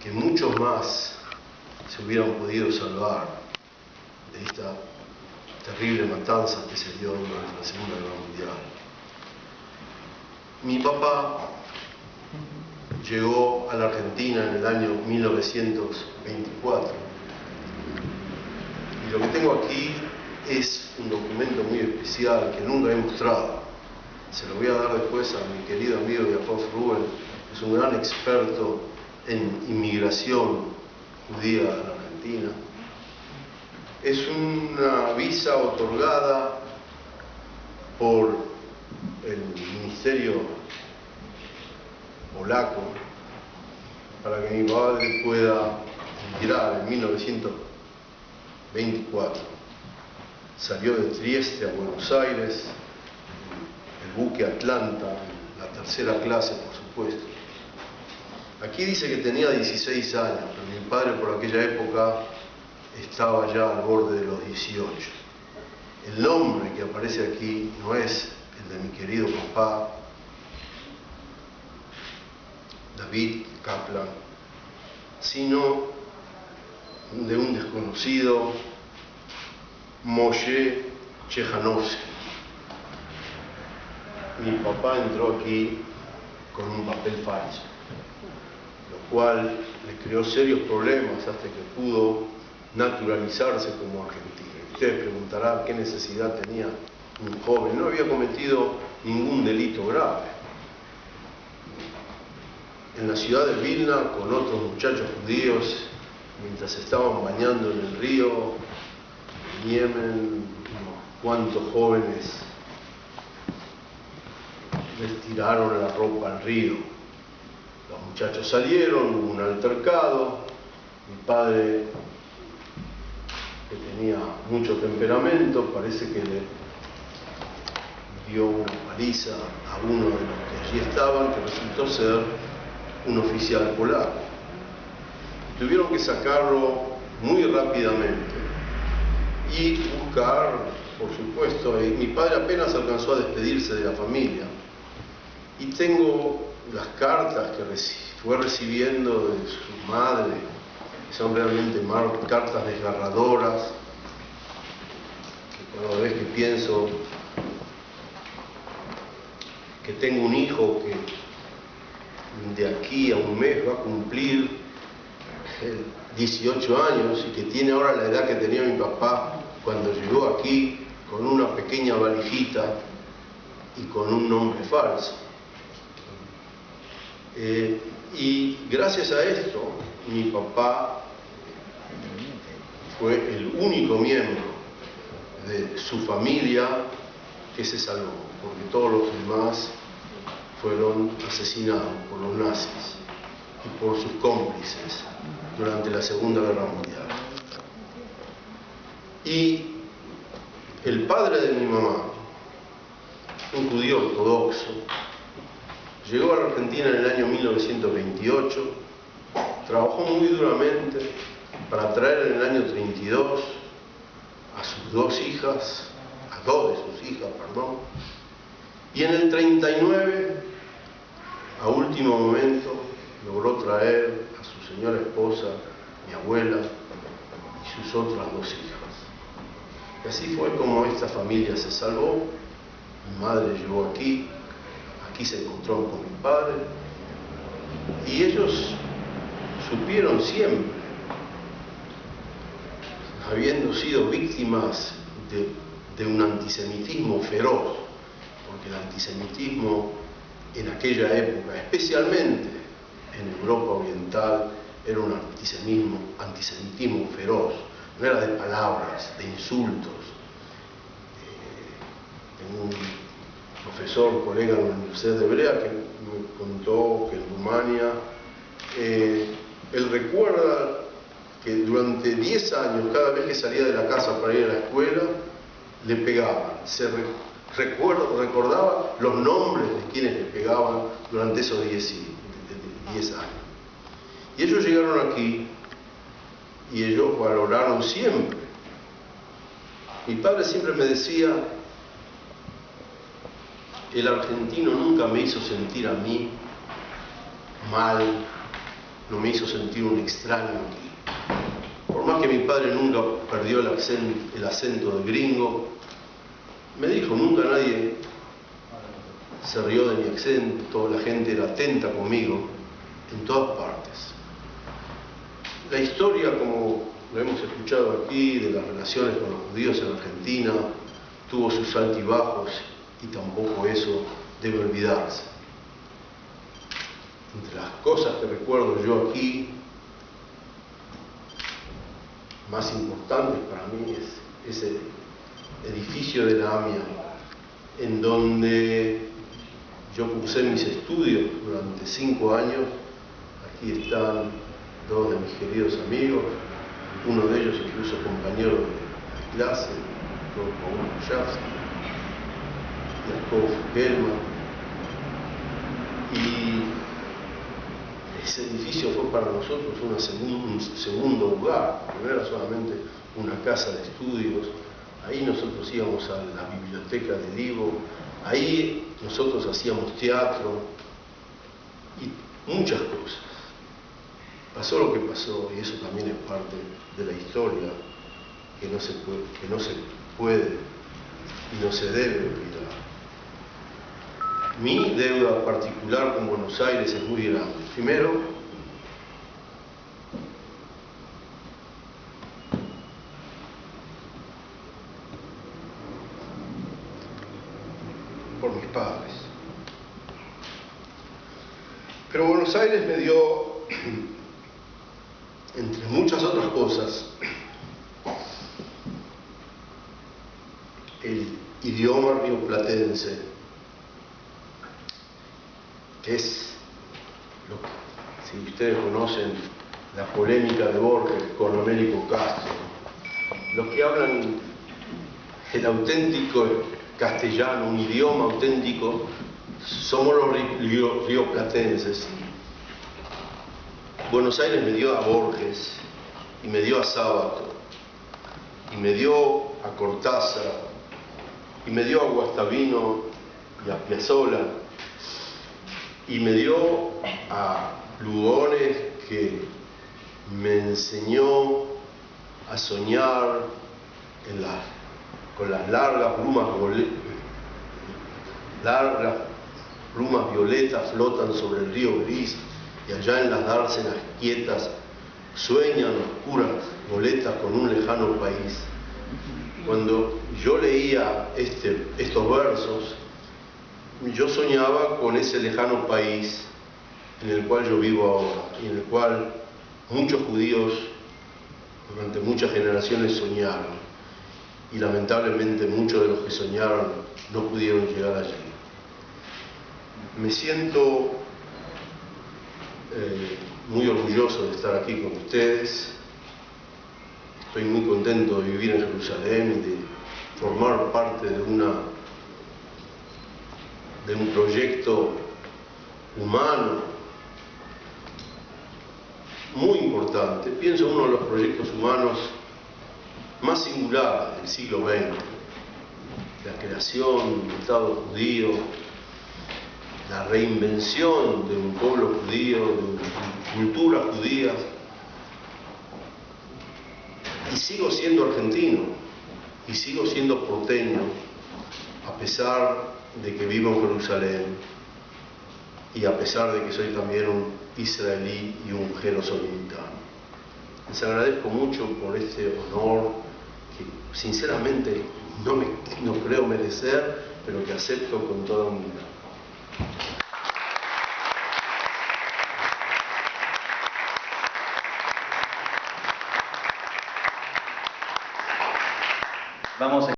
que muchos más se hubieran podido salvar de esta terrible matanza que se dio durante la Segunda Guerra Mundial. Mi papá llegó a la Argentina en el año 1924 y lo que tengo aquí es un documento muy especial que nunca he mostrado. Se lo voy a dar después a mi querido amigo Yaakov Rubel, que es un gran experto en inmigración judía en la Argentina. Es una visa otorgada por el Ministerio polaco para que mi padre pueda emigrar en 1924. Salió de Trieste a Buenos Aires, el buque Atlanta, la tercera clase, por supuesto. Aquí dice que tenía 16 años, pero mi padre por aquella época estaba ya al borde de los 18. El nombre que aparece aquí no es el de mi querido papá, David Kaplan, sino de un desconocido, Moshe Chejanovsky. Mi papá entró aquí con un papel falso, lo cual le creó serios problemas hasta que pudo naturalizarse como argentino. Ustedes preguntarán qué necesidad tenía un joven. No había cometido ningún delito grave. En la ciudad de Vilna, con otros muchachos judíos, mientras estaban bañando en el río, en Yemen, cuántos jóvenes les tiraron la ropa al río. Los muchachos salieron, hubo un altercado. Mi padre, que tenía mucho temperamento, parece que le dio una paliza a uno de los que allí estaban, que resultó ser un oficial polaco. Tuvieron que sacarlo muy rápidamente y buscar, por supuesto, mi padre apenas alcanzó a despedirse de la familia. Y tengo las cartas que fue recibiendo de su madre, que son realmente cartas desgarradoras, que cada vez que pienso que tengo un hijo que de aquí a un mes va a cumplir 18 años y que tiene ahora la edad que tenía mi papá cuando llegó aquí, con una pequeña valijita y con un nombre falso. Y gracias a esto, mi papá fue el único miembro de su familia que se salvó, porque todos los demás fueron asesinados por los nazis y por sus cómplices durante la Segunda Guerra Mundial. Y el padre de mi mamá, un judío ortodoxo, llegó a la Argentina en el año 1928, trabajó muy duramente para traer en el año 32 a sus dos de sus hijas, y en el 39, a último momento, logró traer a su señora esposa, mi abuela, y sus otras dos hijas. Y así fue como esta familia se salvó. Mi madre llegó aquí se encontró con mi padre, y ellos supieron siempre, habiendo sido víctimas de un antisemitismo feroz, porque el antisemitismo en aquella época, especialmente en Europa Oriental, era un antisemitismo feroz, no era de palabras, de insultos. Tengo un profesor, colega de la Universidad Hebrea, que me contó que en Rumania él recuerda que durante 10 años, cada vez que salía de la casa para ir a la escuela, le pegaban. Recordaba los nombres de quienes le pegaban durante esos 10 años. Y ellos llegaron aquí y ellos valoraron siempre. Mi padre siempre me decía: el argentino nunca me hizo sentir a mí mal no me hizo sentir un extraño aquí. Por más que mi padre nunca perdió el acento de gringo, me dijo, nunca nadie se rió de mi acento, la gente era atenta conmigo en todas partes. La historia, como lo hemos escuchado aquí, de las relaciones con los judíos en Argentina, tuvo sus altibajos y tampoco eso debe olvidarse. Entre las cosas que recuerdo yo aquí, más importantes para mí es ese edificio de la AMIA, en donde yo cursé mis estudios durante 5 años. Aquí están 2 de mis queridos amigos, uno de ellos incluso compañero de clase, Paul Kujavsky, Jacob Gelman. Y ese edificio fue para nosotros un segundo hogar, no era solamente una casa de estudios. Ahí nosotros íbamos a la biblioteca del Ivo, ahí nosotros hacíamos teatro y muchas cosas. Pasó lo que pasó y eso también es parte de la historia que no se puede y no se debe olvidar. Mi deuda particular con Buenos Aires es muy grande. Primero, por mis padres. Pero Buenos Aires me dio, entre muchas otras cosas, el idioma rioplatense, que es lo que, si ustedes conocen la polémica de Borges con Américo Castro, los que hablan el auténtico castellano, un idioma auténtico, somos los rioplatenses. Buenos Aires me dio a Borges, y me dio a Sábato, y me dio a Cortázar, y me dio a Guastavino y a Piazzolla, y me dio a Lugones, que me enseñó a soñar con las largas plumas violetas flotan sobre el río gris, y allá en las dársenas quietas sueñan oscuras goletas con un lejano país. Cuando yo leía estos versos, yo soñaba con ese lejano país en el cual yo vivo ahora y en el cual muchos judíos durante muchas generaciones soñaron, y lamentablemente muchos de los que soñaron no pudieron llegar allí. Me siento muy orgulloso de estar aquí con ustedes. Estoy muy contento de vivir en Jerusalén y de formar parte de un proyecto humano muy importante. Pienso uno de los proyectos humanos más singulares del siglo XX, la creación de un Estado judío, la reinvención de un pueblo judío, de una cultura judía. Y sigo siendo argentino, y sigo siendo porteño, a pesar de que vivo en Jerusalén, y a pesar de que soy también un israelí y un jerosolimitano. Les agradezco mucho por este honor que sinceramente no creo merecer, pero que acepto con toda humildad. Vamos a